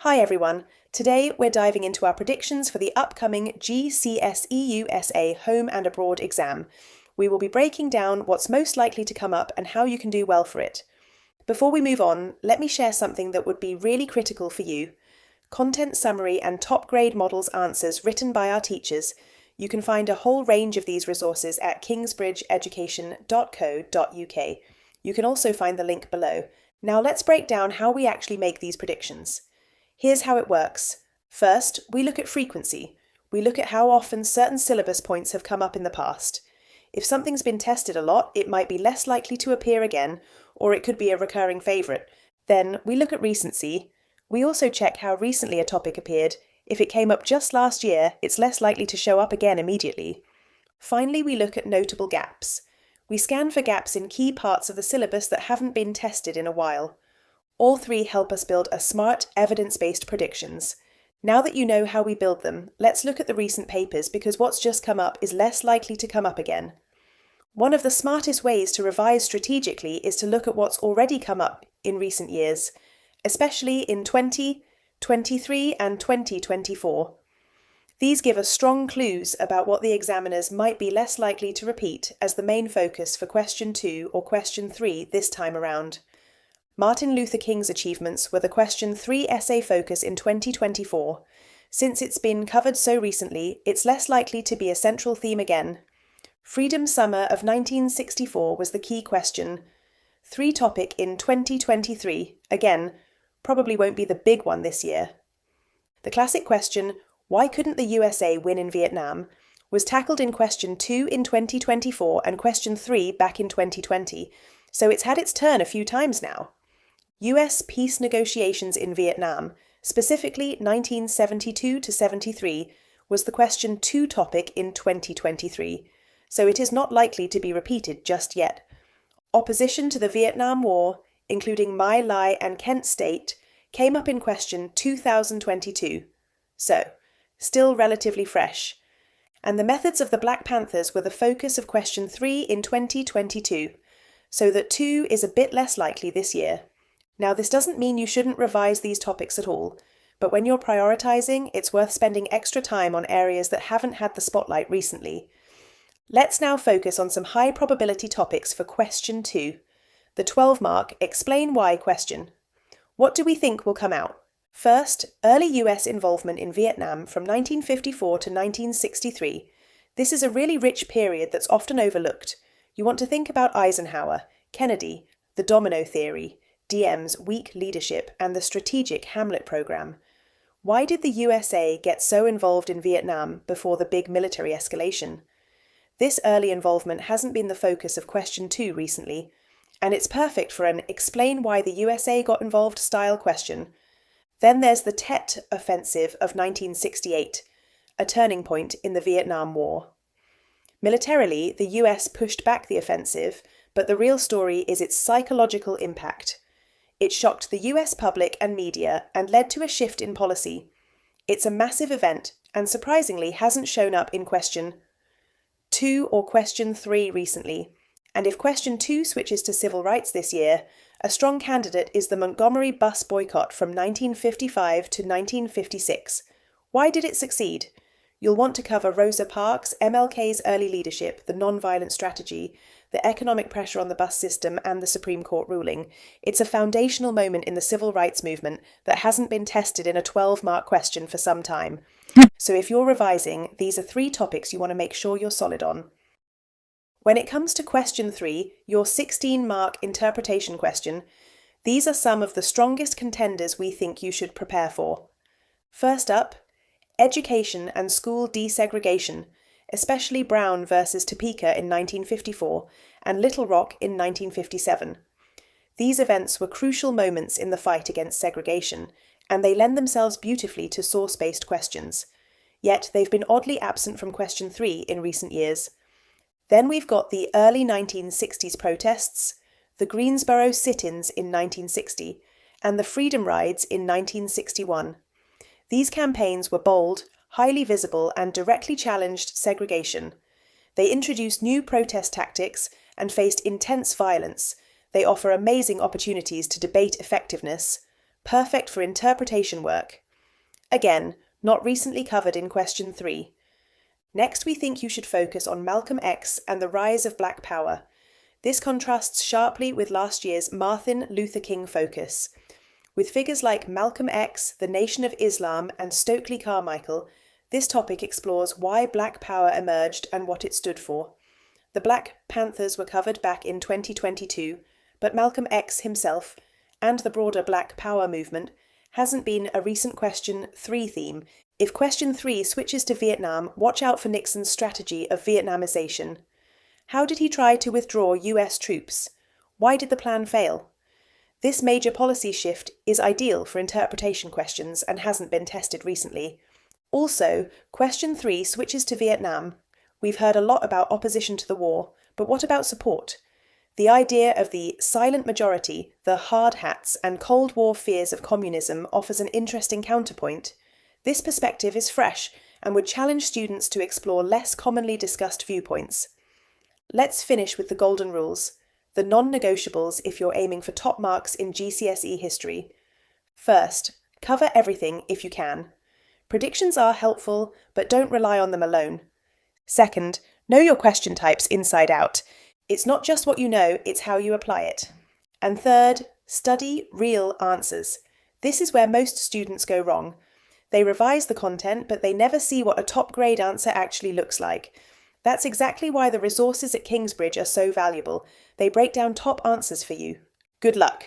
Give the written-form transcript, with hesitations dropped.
Hi everyone, today we're diving into our predictions for the upcoming GCSE USA Home and Abroad exam. We will be breaking down what's most likely to come up and how you can do well for it. Before we move on, let me share something that would be really critical for you. Content summary and top grade models answers written by our teachers. You can find a whole range of these resources at kingsbridgeeducation.co.uk. You can also find the link below. Now let's break down how we actually make these predictions. Here's how it works. First, we look at frequency. We look at how often certain syllabus points have come up in the past. If something's been tested a lot, it might be less likely to appear again, or it could be a recurring favourite. Then we look at recency. We also check how recently a topic appeared. If it came up just last year, it's less likely to show up again immediately. Finally, we look at notable gaps. We scan for gaps in key parts of the syllabus that haven't been tested in a while. All three help us build a smart, evidence-based predictions. Now that you know how we build them, let's look at the recent papers because what's just come up is less likely to come up again. One of the smartest ways to revise strategically is to look at what's already come up in recent years, especially in 2023 and 2024. These give us strong clues about what the examiners might be less likely to repeat as the main focus for question 2 or question 3 this time around. Martin Luther King's achievements were the question 3 essay focus in 2024. Since it's been covered so recently, it's less likely to be a central theme again. Freedom Summer of 1964 was the key question. 3 topic in 2023, again, probably won't be the big one this year. The classic question, why couldn't the USA win in Vietnam, was tackled in question 2 in 2024 and question 3 back in 2020, so it's had its turn a few times now. US peace negotiations in Vietnam, specifically 1972 to 73, was the question 2 topic in 2023, so it is not likely to be repeated just yet. Opposition to the Vietnam War, including My Lai and Kent State, came up in question 2022, so still relatively fresh. And the methods of the Black Panthers were the focus of question 3 in 2022, so that 2 is a bit less likely this year. Now, this doesn't mean you shouldn't revise these topics at all, but when you're prioritising, it's worth spending extra time on areas that haven't had the spotlight recently. Let's now focus on some high probability topics for question 2. The 12-mark Explain Why question. What do we think will come out? First, early US involvement in Vietnam from 1954 to 1963. This is a really rich period that's often overlooked. You want to think about Eisenhower, Kennedy, the domino theory, Diem's weak leadership, and the strategic Hamlet program. Why did the USA get so involved in Vietnam before the big military escalation? This early involvement hasn't been the focus of question 2 recently, and it's perfect for an Explain Why the USA Got Involved style question. Then there's the Tet Offensive of 1968, a turning point in the Vietnam War. Militarily, the US pushed back the offensive, but the real story is its psychological impact. It shocked the US public and media and led to a shift in policy. It's a massive event and surprisingly hasn't shown up in question 2 or question 3 recently. And if question 2 switches to civil rights this year, a strong candidate is the Montgomery bus boycott from 1955 to 1956. Why did it succeed? You'll want to cover Rosa Parks, MLK's early leadership, the nonviolent strategy, the economic pressure on the bus system, and the Supreme Court ruling. It's a foundational moment in the civil rights movement that hasn't been tested in a 12-mark question for some time. So if you're revising, these are 3 topics you want to make sure you're solid on. When it comes to question 3, your 16-mark interpretation question, these are some of the strongest contenders we think you should prepare for. First up, education and school desegregation, especially Brown versus Topeka in 1954 and Little Rock in 1957. These events were crucial moments in the fight against segregation, and they lend themselves beautifully to source-based questions. Yet they've been oddly absent from question 3 in recent years. Then we've got the early 1960s protests, the Greensboro sit-ins in 1960, and the Freedom Rides in 1961. These campaigns were bold, highly visible, and directly challenged segregation. They introduced new protest tactics and faced intense violence. They offer amazing opportunities to debate effectiveness. perfect for interpretation work. Again, not recently covered in question 3. Next, we think you should focus on Malcolm X and the rise of Black Power. This contrasts sharply with last year's Martin Luther King focus. With figures like Malcolm X, the Nation of Islam, and Stokely Carmichael, this topic explores why Black Power emerged and what it stood for. The Black Panthers were covered back in 2022, but Malcolm X himself, and the broader Black Power movement, hasn't been a recent question 3 theme. If question 3 switches to Vietnam, watch out for Nixon's strategy of Vietnamization. How did he try to withdraw US troops? Why did the plan fail? This major policy shift is ideal for interpretation questions and hasn't been tested recently. Also, question 3 switches to Vietnam. We've heard a lot about opposition to the war, but what about support? The idea of the silent majority, the hard hats, and Cold War fears of communism offers an interesting counterpoint. This perspective is fresh and would challenge students to explore less commonly discussed viewpoints. Let's finish with the golden rules, the non-negotiables if you're aiming for top marks in GCSE History. First, cover everything if you can. Predictions are helpful, but don't rely on them alone. Second, know your question types inside out. It's not just what you know, it's how you apply it. And third, study real answers. This is where most students go wrong. They revise the content, but they never see what a top grade answer actually looks like. That's exactly why the resources at Kingsbridge are so valuable. They break down top answers for you. Good luck!